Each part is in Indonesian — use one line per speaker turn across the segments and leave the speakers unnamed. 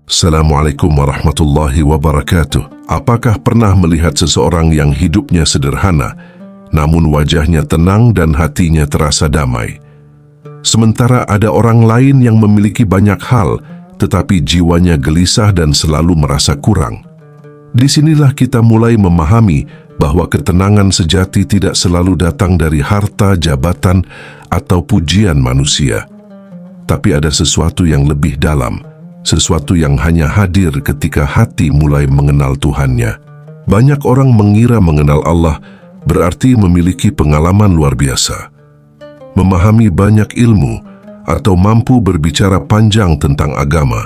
Assalamualaikum warahmatullahi wabarakatuh. Apakah pernah melihat seseorang yang hidupnya sederhana, namun wajahnya tenang dan hatinya terasa damai? Sementara ada orang lain yang memiliki banyak hal, tetapi jiwanya gelisah dan selalu merasa kurang. Disinilah kita mulai memahami bahwa ketenangan sejati tidak selalu datang dari harta, jabatan, atau pujian manusia. Tapi ada sesuatu yang lebih dalam, sesuatu yang hanya hadir ketika hati mulai mengenal Tuhannya. Banyak orang mengira mengenal Allah berarti memiliki pengalaman luar biasa, memahami banyak ilmu, atau mampu berbicara panjang tentang agama.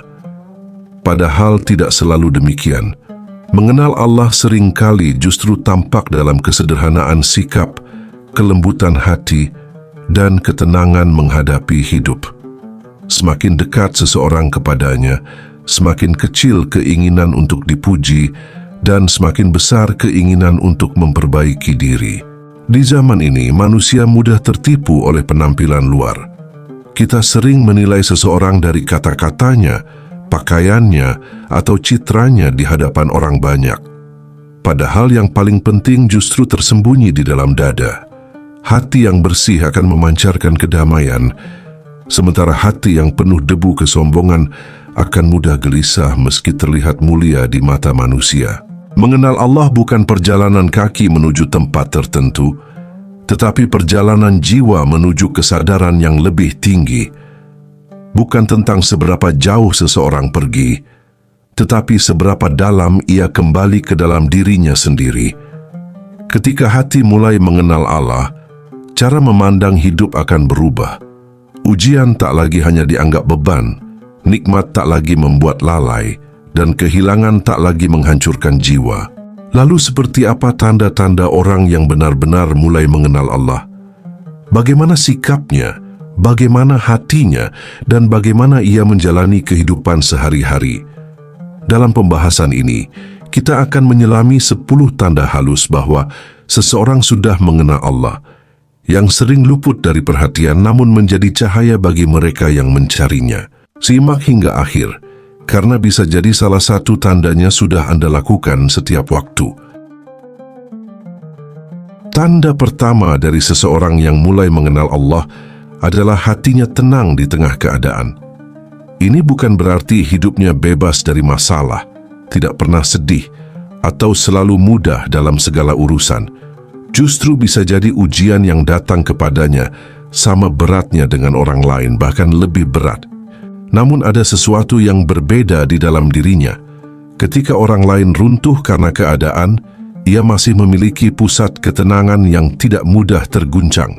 Padahal tidak selalu demikian. Mengenal Allah seringkali justru tampak dalam kesederhanaan sikap, kelembutan hati, dan ketenangan menghadapi hidup. Semakin dekat seseorang kepadanya, semakin kecil keinginan untuk dipuji dan semakin besar keinginan untuk memperbaiki diri. Di zaman ini, manusia mudah tertipu oleh penampilan luar. Kita sering menilai seseorang dari kata-katanya, pakaiannya, atau citranya di hadapan orang banyak. Padahal yang paling penting justru tersembunyi di dalam dada. Hati yang bersih akan memancarkan kedamaian, sementara hati yang penuh debu kesombongan akan mudah gelisah meski terlihat mulia di mata manusia. Mengenal Allah bukan perjalanan kaki menuju tempat tertentu, tetapi perjalanan jiwa menuju kesadaran yang lebih tinggi. Bukan tentang seberapa jauh seseorang pergi, tetapi seberapa dalam ia kembali ke dalam dirinya sendiri. Ketika hati mulai mengenal Allah, cara memandang hidup akan berubah. Ujian tak lagi hanya dianggap beban, nikmat tak lagi membuat lalai, dan kehilangan tak lagi menghancurkan jiwa. Lalu seperti apa tanda-tanda orang yang benar-benar mulai mengenal Allah? Bagaimana sikapnya, bagaimana hatinya, dan bagaimana ia menjalani kehidupan sehari-hari? Dalam pembahasan ini, kita akan menyelami 10 tanda halus bahwa seseorang sudah mengenal Allah, yang sering luput dari perhatian namun menjadi cahaya bagi mereka yang mencarinya. Simak hingga akhir, karena bisa jadi salah satu tandanya sudah Anda lakukan setiap waktu. Tanda pertama dari seseorang yang mulai mengenal Allah adalah hatinya tenang di tengah keadaan. Ini bukan berarti hidupnya bebas dari masalah, tidak pernah sedih, atau selalu mudah dalam segala urusan. Justru bisa jadi ujian yang datang kepadanya sama beratnya dengan orang lain, bahkan lebih berat. Namun ada sesuatu yang berbeda di dalam dirinya. Ketika orang lain runtuh karena keadaan, ia masih memiliki pusat ketenangan yang tidak mudah terguncang.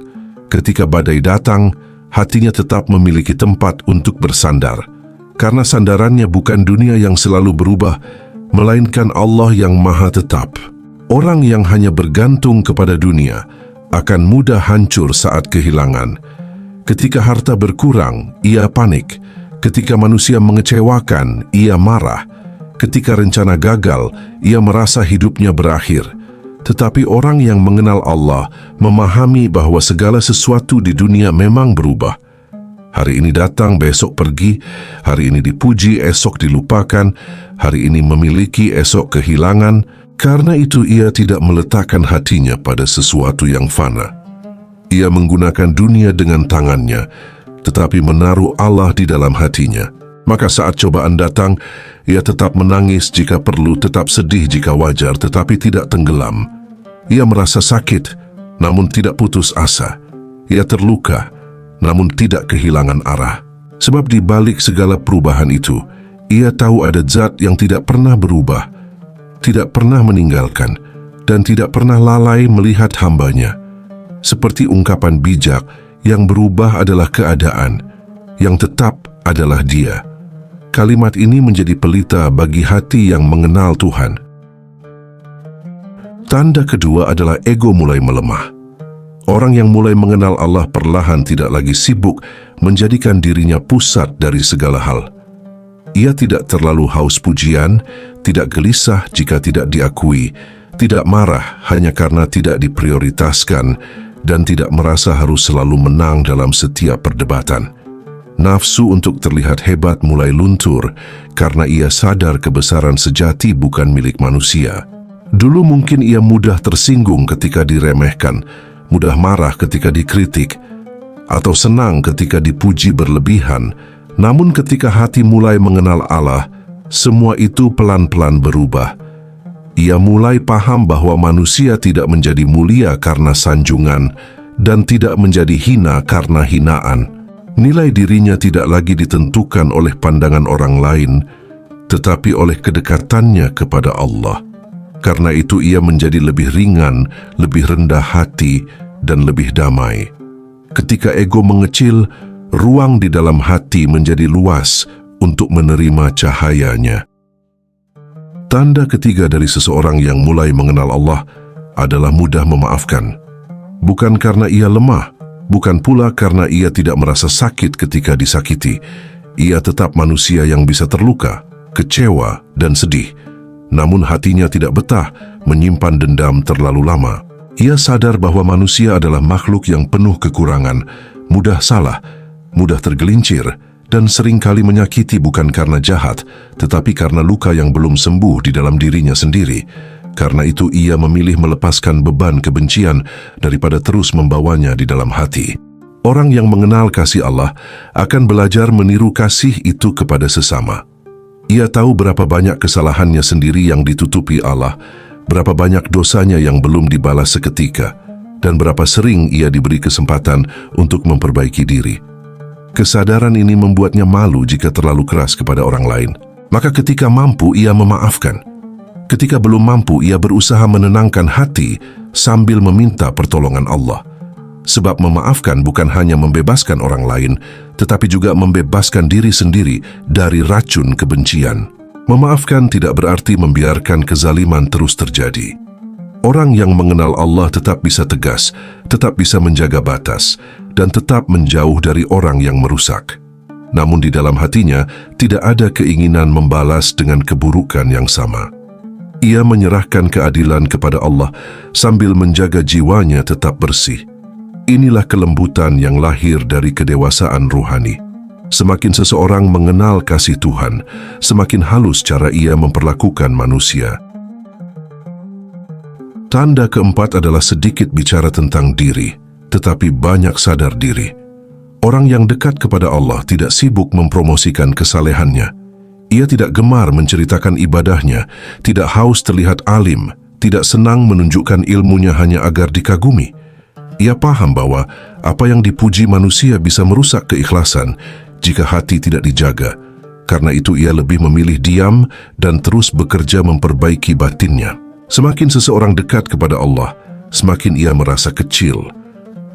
Ketika badai datang, hatinya tetap memiliki tempat untuk bersandar. Karena sandarannya bukan dunia yang selalu berubah, melainkan Allah yang maha tetap. Orang yang hanya bergantung kepada dunia akan mudah hancur saat kehilangan. Ketika harta berkurang, ia panik. Ketika manusia mengecewakan, ia marah. Ketika rencana gagal, ia merasa hidupnya berakhir. Tetapi orang yang mengenal Allah memahami bahwa segala sesuatu di dunia memang berubah. Hari ini datang, besok pergi. Hari ini dipuji, esok dilupakan. Hari ini memiliki, esok kehilangan. Karena itu ia tidak meletakkan hatinya pada sesuatu yang fana. Ia menggunakan dunia dengan tangannya, tetapi menaruh Allah di dalam hatinya. Maka saat cobaan datang, ia tetap menangis jika perlu, tetap sedih jika wajar, tetapi tidak tenggelam. Ia merasa sakit, namun tidak putus asa. Ia terluka, namun tidak kehilangan arah. Sebab di balik segala perubahan itu, ia tahu ada zat yang tidak pernah berubah, tidak pernah meninggalkan, dan tidak pernah lalai melihat hambanya. Seperti ungkapan bijak, yang berubah adalah keadaan, yang tetap adalah Dia. Kalimat ini menjadi pelita bagi hati yang mengenal Tuhan. Tanda kedua adalah ego mulai melemah. Orang yang mulai mengenal Allah perlahan tidak lagi sibuk menjadikan dirinya pusat dari segala hal. Ia tidak terlalu haus pujian, tidak gelisah jika tidak diakui, tidak marah hanya karena tidak diprioritaskan, dan tidak merasa harus selalu menang dalam setiap perdebatan. Nafsu untuk terlihat hebat mulai luntur karena ia sadar kebesaran sejati bukan milik manusia. Dulu mungkin ia mudah tersinggung ketika diremehkan, mudah marah ketika dikritik, atau senang ketika dipuji berlebihan. Namun ketika hati mulai mengenal Allah, semua itu pelan-pelan berubah. Ia mulai paham bahwa manusia tidak menjadi mulia karena sanjungan dan tidak menjadi hina karena hinaan. Nilai dirinya tidak lagi ditentukan oleh pandangan orang lain, tetapi oleh kedekatannya kepada Allah. Karena itu ia menjadi lebih ringan, lebih rendah hati, dan lebih damai. Ketika ego mengecil, ruang di dalam hati menjadi luas untuk menerima cahayanya. Tanda ketiga dari seseorang yang mulai mengenal Allah adalah mudah memaafkan. Bukan karena ia lemah, bukan pula karena ia tidak merasa sakit ketika disakiti. Ia tetap manusia yang bisa terluka, kecewa, dan sedih. Namun hatinya tidak betah menyimpan dendam terlalu lama. Ia sadar bahwa manusia adalah makhluk yang penuh kekurangan, mudah salah, mudah tergelincir, dan seringkali menyakiti bukan karena jahat, tetapi karena luka yang belum sembuh di dalam dirinya sendiri. Karena itu ia memilih melepaskan beban kebencian daripada terus membawanya di dalam hati. Orang yang mengenal kasih Allah akan belajar meniru kasih itu kepada sesama. Ia tahu berapa banyak kesalahannya sendiri yang ditutupi Allah, berapa banyak dosanya yang belum dibalas seketika, dan berapa sering ia diberi kesempatan untuk memperbaiki diri. Kesadaran ini membuatnya malu jika terlalu keras kepada orang lain. Maka ketika mampu, ia memaafkan. Ketika belum mampu, ia berusaha menenangkan hati sambil meminta pertolongan Allah. Sebab memaafkan bukan hanya membebaskan orang lain, tetapi juga membebaskan diri sendiri dari racun kebencian. Memaafkan tidak berarti membiarkan kezaliman terus terjadi. Orang yang mengenal Allah tetap bisa tegas, tetap bisa menjaga batas, dan tetap menjauh dari orang yang merusak. Namun di dalam hatinya tidak ada keinginan membalas dengan keburukan yang sama. Ia menyerahkan keadilan kepada Allah sambil menjaga jiwanya tetap bersih. Inilah kelembutan yang lahir dari kedewasaan ruhani. Semakin seseorang mengenal kasih Tuhan, semakin halus cara ia memperlakukan manusia. Tanda keempat adalah sedikit bicara tentang diri, tetapi banyak sadar diri. Orang yang dekat kepada Allah tidak sibuk mempromosikan kesalehannya. Ia tidak gemar menceritakan ibadahnya, tidak haus terlihat alim, tidak senang menunjukkan ilmunya hanya agar dikagumi. Ia paham bahwa apa yang dipuji manusia bisa merusak keikhlasan jika hati tidak dijaga. Karena itu ia lebih memilih diam dan terus bekerja memperbaiki batinnya. Semakin seseorang dekat kepada Allah, semakin ia merasa kecil.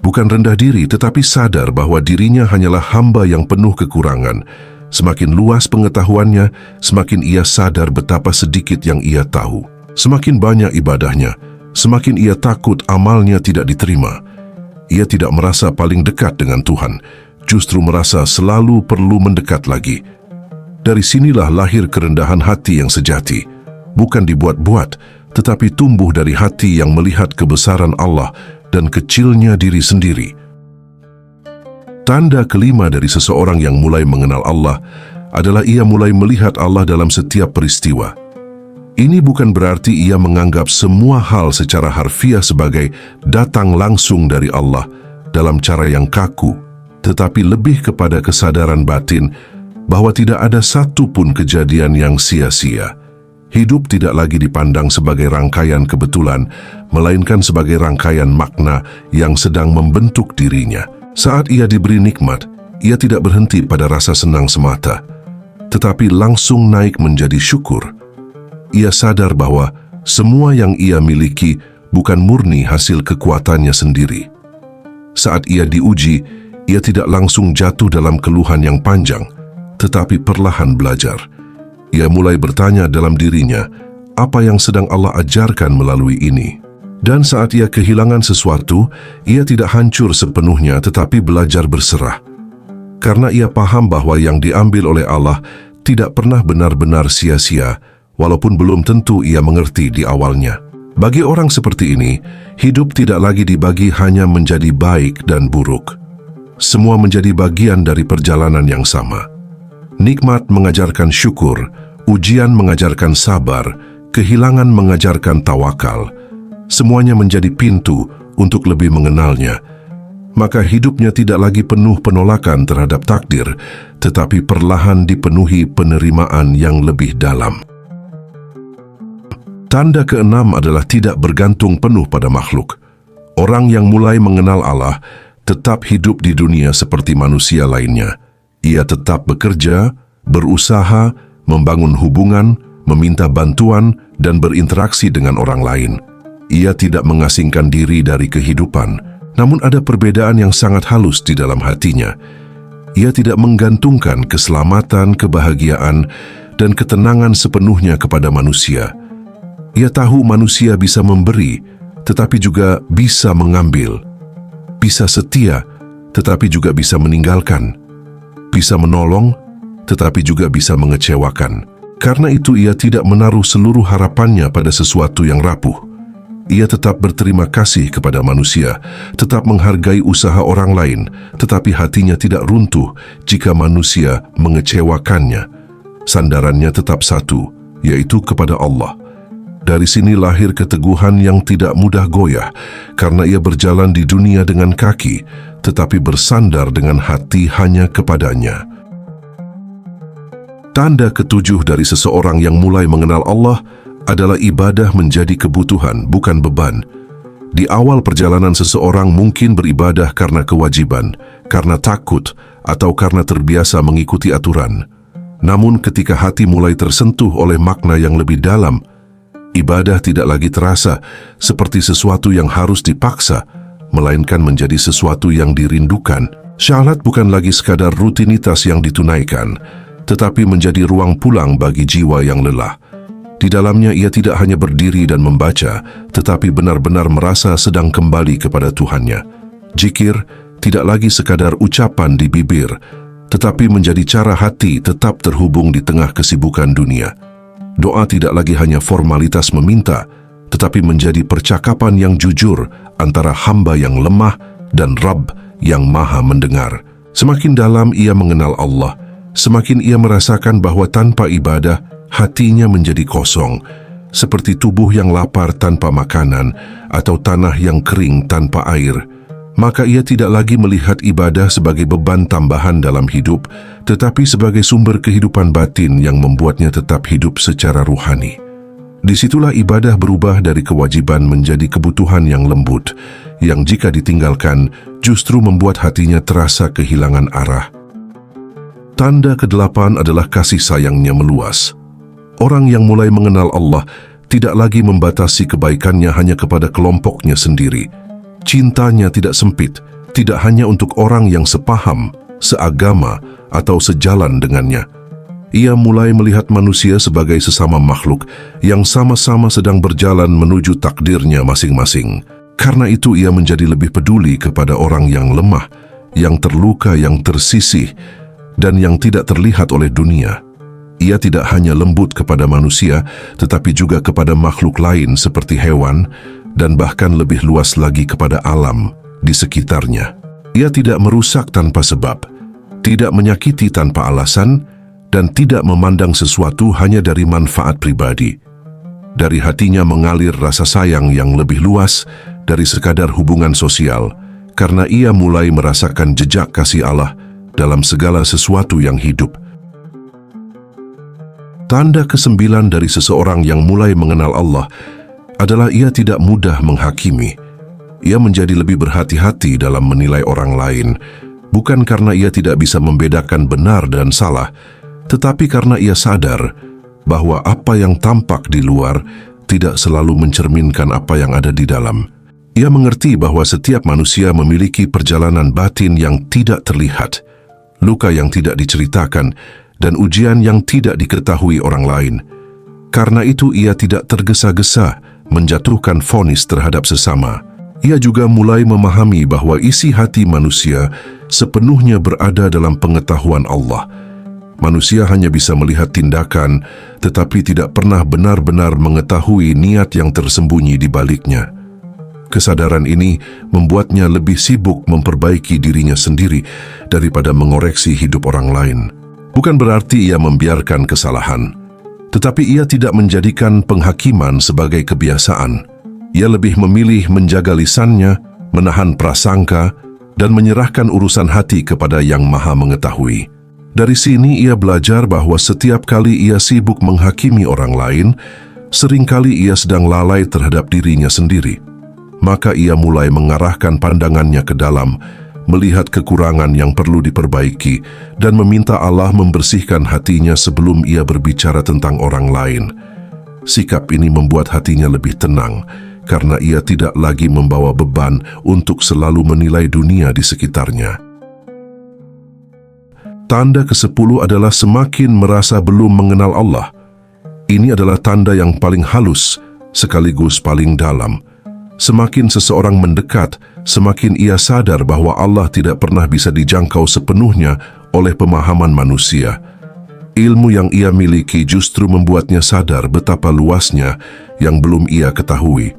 Bukan rendah diri, tetapi sadar bahwa dirinya hanyalah hamba yang penuh kekurangan. Semakin luas pengetahuannya, semakin ia sadar betapa sedikit yang ia tahu. Semakin banyak ibadahnya, semakin ia takut amalnya tidak diterima. Ia tidak merasa paling dekat dengan Tuhan, justru merasa selalu perlu mendekat lagi. Dari sinilah lahir kerendahan hati yang sejati, bukan dibuat-buat, tetapi tumbuh dari hati yang melihat kebesaran Allah dan kecilnya diri sendiri. Tanda kelima dari seseorang yang mulai mengenal Allah adalah ia mulai melihat Allah dalam setiap peristiwa. Ini bukan berarti ia menganggap semua hal secara harfiah sebagai datang langsung dari Allah dalam cara yang kaku, tetapi lebih kepada kesadaran batin bahwa tidak ada satu pun kejadian yang sia-sia. Hidup tidak lagi dipandang sebagai rangkaian kebetulan, melainkan sebagai rangkaian makna yang sedang membentuk dirinya. Saat ia diberi nikmat, ia tidak berhenti pada rasa senang semata, tetapi langsung naik menjadi syukur. Ia sadar bahwa semua yang ia miliki bukan murni hasil kekuatannya sendiri. Saat ia diuji, ia tidak langsung jatuh dalam keluhan yang panjang, tetapi perlahan belajar. Ia mulai bertanya dalam dirinya, apa yang sedang Allah ajarkan melalui ini? Dan saat ia kehilangan sesuatu, ia tidak hancur sepenuhnya tetapi belajar berserah. Karena ia paham bahwa yang diambil oleh Allah tidak pernah benar-benar sia-sia, walaupun belum tentu ia mengerti di awalnya. Bagi orang seperti ini, hidup tidak lagi dibagi hanya menjadi baik dan buruk. Semua menjadi bagian dari perjalanan yang sama. Nikmat mengajarkan syukur, ujian mengajarkan sabar, kehilangan mengajarkan tawakal. Semuanya menjadi pintu untuk lebih mengenalnya. Maka hidupnya tidak lagi penuh penolakan terhadap takdir, tetapi perlahan dipenuhi penerimaan yang lebih dalam. Tanda keenam adalah tidak bergantung penuh pada makhluk. Orang yang mulai mengenal Allah tetap hidup di dunia seperti manusia lainnya. Ia tetap bekerja, berusaha, membangun hubungan, meminta bantuan, dan berinteraksi dengan orang lain. Ia tidak mengasingkan diri dari kehidupan. Namun ada perbedaan yang sangat halus di dalam hatinya. Ia tidak menggantungkan keselamatan, kebahagiaan, dan ketenangan sepenuhnya kepada manusia. Ia tahu manusia bisa memberi, tetapi juga bisa mengambil. Bisa setia, tetapi juga bisa meninggalkan. Bisa menolong, tetapi juga bisa mengecewakan. Karena itu ia tidak menaruh seluruh harapannya pada sesuatu yang rapuh. Ia tetap berterima kasih kepada manusia, tetap menghargai usaha orang lain, tetapi hatinya tidak runtuh jika manusia mengecewakannya. Sandarannya tetap satu, yaitu kepada Allah. Dari sini lahir keteguhan yang tidak mudah goyah, karena ia berjalan di dunia dengan kaki, tetapi bersandar dengan hati hanya kepadanya. Tanda ketujuh dari seseorang yang mulai mengenal Allah adalah ibadah menjadi kebutuhan, bukan beban. Di awal perjalanan seseorang mungkin beribadah karena kewajiban, karena takut, atau karena terbiasa mengikuti aturan. Namun ketika hati mulai tersentuh oleh makna yang lebih dalam, ibadah tidak lagi terasa seperti sesuatu yang harus dipaksa, melainkan menjadi sesuatu yang dirindukan. Syahadat bukan lagi sekadar rutinitas yang ditunaikan, tetapi menjadi ruang pulang bagi jiwa yang lelah. Di dalamnya ia tidak hanya berdiri dan membaca, tetapi benar-benar merasa sedang kembali kepada Tuhannya. Zikir tidak lagi sekadar ucapan di bibir, tetapi menjadi cara hati tetap terhubung di tengah kesibukan dunia. Doa tidak lagi hanya formalitas meminta, tetapi menjadi percakapan yang jujur antara hamba yang lemah dan Rabb yang Maha Mendengar. Semakin dalam ia mengenal Allah, semakin ia merasakan bahwa tanpa ibadah, hatinya menjadi kosong, seperti tubuh yang lapar tanpa makanan atau tanah yang kering tanpa air. Maka ia tidak lagi melihat ibadah sebagai beban tambahan dalam hidup, tetapi sebagai sumber kehidupan batin yang membuatnya tetap hidup secara ruhani. Disitulah ibadah berubah dari kewajiban menjadi kebutuhan yang lembut, yang jika ditinggalkan justru membuat hatinya terasa kehilangan arah. Tanda ke-8 adalah kasih sayangnya meluas. Orang yang mulai mengenal Allah tidak lagi membatasi kebaikannya hanya kepada kelompoknya sendiri. Cintanya tidak sempit, tidak hanya untuk orang yang sepaham, seagama, atau sejalan dengannya. Ia mulai melihat manusia sebagai sesama makhluk yang sama-sama sedang berjalan menuju takdirnya masing-masing. Karena itu ia menjadi lebih peduli kepada orang yang lemah, yang terluka, yang tersisih, dan yang tidak terlihat oleh dunia. Ia tidak hanya lembut kepada manusia, tetapi juga kepada makhluk lain seperti hewan, dan bahkan lebih luas lagi kepada alam di sekitarnya. Ia tidak merusak tanpa sebab, tidak menyakiti tanpa alasan, dan tidak memandang sesuatu hanya dari manfaat pribadi. Dari hatinya mengalir rasa sayang yang lebih luas dari sekadar hubungan sosial, karena ia mulai merasakan jejak kasih Allah dalam segala sesuatu yang hidup. Tanda ke-9 dari seseorang yang mulai mengenal Allah adalah ia tidak mudah menghakimi. Ia menjadi lebih berhati-hati dalam menilai orang lain, bukan karena ia tidak bisa membedakan benar dan salah, tetapi karena ia sadar bahwa apa yang tampak di luar tidak selalu mencerminkan apa yang ada di dalam. Ia mengerti bahwa setiap manusia memiliki perjalanan batin yang tidak terlihat, luka yang tidak diceritakan, dan ujian yang tidak diketahui orang lain. Karena itu ia tidak tergesa-gesa menjatuhkan vonis terhadap sesama. Ia juga mulai memahami bahwa isi hati manusia sepenuhnya berada dalam pengetahuan Allah. Manusia hanya bisa melihat tindakan, tetapi tidak pernah benar-benar mengetahui niat yang tersembunyi di baliknya. Kesadaran ini membuatnya lebih sibuk memperbaiki dirinya sendiri daripada mengoreksi hidup orang lain. Bukan berarti ia membiarkan kesalahan, tetapi ia tidak menjadikan penghakiman sebagai kebiasaan. Ia lebih memilih menjaga lisannya, menahan prasangka, dan menyerahkan urusan hati kepada Yang Maha Mengetahui. Dari sini ia belajar bahwa setiap kali ia sibuk menghakimi orang lain, seringkali ia sedang lalai terhadap dirinya sendiri. Maka ia mulai mengarahkan pandangannya ke dalam, melihat kekurangan yang perlu diperbaiki, dan meminta Allah membersihkan hatinya sebelum ia berbicara tentang orang lain. Sikap ini membuat hatinya lebih tenang, karena ia tidak lagi membawa beban untuk selalu menilai dunia di sekitarnya. Tanda ke-10 adalah semakin merasa belum mengenal Allah. Ini adalah tanda yang paling halus, sekaligus paling dalam. Semakin seseorang mendekat, semakin ia sadar bahwa Allah tidak pernah bisa dijangkau sepenuhnya oleh pemahaman manusia. Ilmu yang ia miliki justru membuatnya sadar betapa luasnya yang belum ia ketahui.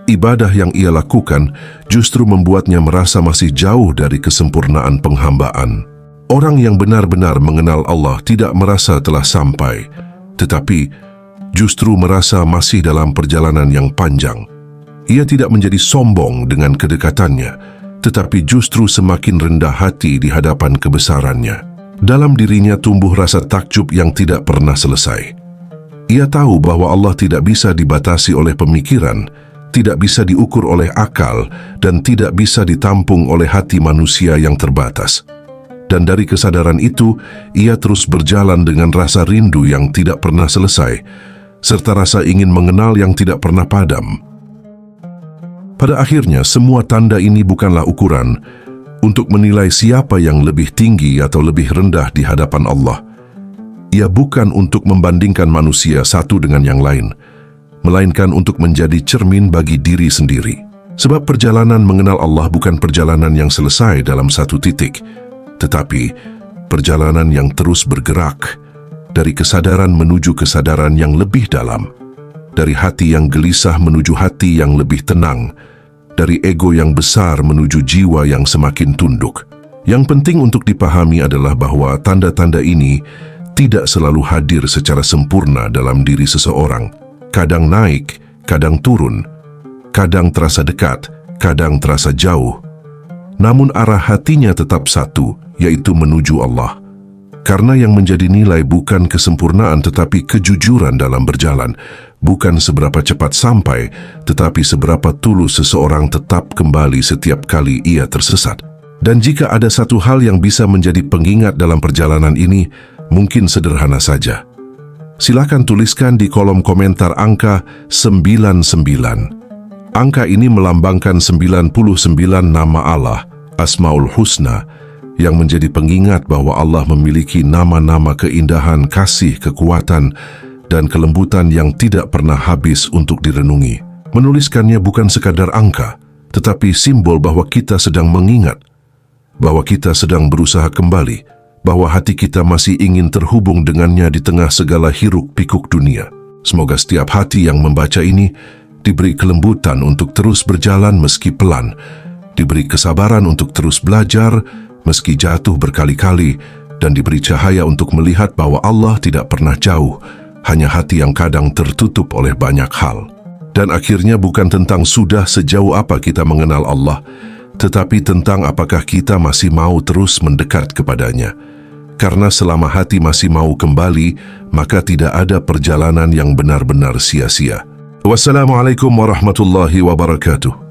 Ibadah yang ia lakukan justru membuatnya merasa masih jauh dari kesempurnaan penghambaan. Orang yang benar-benar mengenal Allah tidak merasa telah sampai, tetapi justru merasa masih dalam perjalanan yang panjang. Ia tidak menjadi sombong dengan kedekatannya, tetapi justru semakin rendah hati di hadapan kebesarannya. Dalam dirinya tumbuh rasa takjub yang tidak pernah selesai. Ia tahu bahwa Allah tidak bisa dibatasi oleh pemikiran, tidak bisa diukur oleh akal, dan tidak bisa ditampung oleh hati manusia yang terbatas. Dan dari kesadaran itu, ia terus berjalan dengan rasa rindu yang tidak pernah selesai, serta rasa ingin mengenal yang tidak pernah padam. Pada akhirnya, semua tanda ini bukanlah ukuran untuk menilai siapa yang lebih tinggi atau lebih rendah di hadapan Allah. Ia bukan untuk membandingkan manusia satu dengan yang lain, melainkan untuk menjadi cermin bagi diri sendiri. Sebab perjalanan mengenal Allah bukan perjalanan yang selesai dalam satu titik, tetapi perjalanan yang terus bergerak dari kesadaran menuju kesadaran yang lebih dalam, dari hati yang gelisah menuju hati yang lebih tenang, dari ego yang besar menuju jiwa yang semakin tunduk. Yang penting untuk dipahami adalah bahwa tanda-tanda ini tidak selalu hadir secara sempurna dalam diri seseorang. Kadang naik, kadang turun, kadang terasa dekat, kadang terasa jauh. Namun arah hatinya tetap satu, yaitu menuju Allah. Karena yang menjadi nilai bukan kesempurnaan tetapi kejujuran dalam berjalan, bukan seberapa cepat sampai, tetapi seberapa tulus seseorang tetap kembali setiap kali ia tersesat. Dan jika ada satu hal yang bisa menjadi pengingat dalam perjalanan ini, mungkin sederhana saja. Silakan tuliskan di kolom komentar angka 99. Angka ini melambangkan 99 nama Allah, Asmaul Husna, yang menjadi pengingat bahwa Allah memiliki nama-nama keindahan, kasih, kekuatan, dan kelembutan yang tidak pernah habis untuk direnungi. Menuliskannya bukan sekadar angka, tetapi simbol bahwa kita sedang mengingat, bahwa kita sedang berusaha kembali, bahwa hati kita masih ingin terhubung dengannya di tengah segala hiruk-pikuk dunia. Semoga setiap hati yang membaca ini diberi kelembutan untuk terus berjalan meski pelan, diberi kesabaran untuk terus belajar meski jatuh berkali-kali, dan diberi cahaya untuk melihat bahwa Allah tidak pernah jauh, hanya hati yang kadang tertutup oleh banyak hal. Dan akhirnya bukan tentang sudah sejauh apa kita mengenal Allah, tetapi tentang apakah kita masih mau terus mendekat kepadanya. Karena selama hati masih mau kembali, maka tidak ada perjalanan yang benar-benar sia-sia. Wassalamualaikum warahmatullahi wabarakatuh.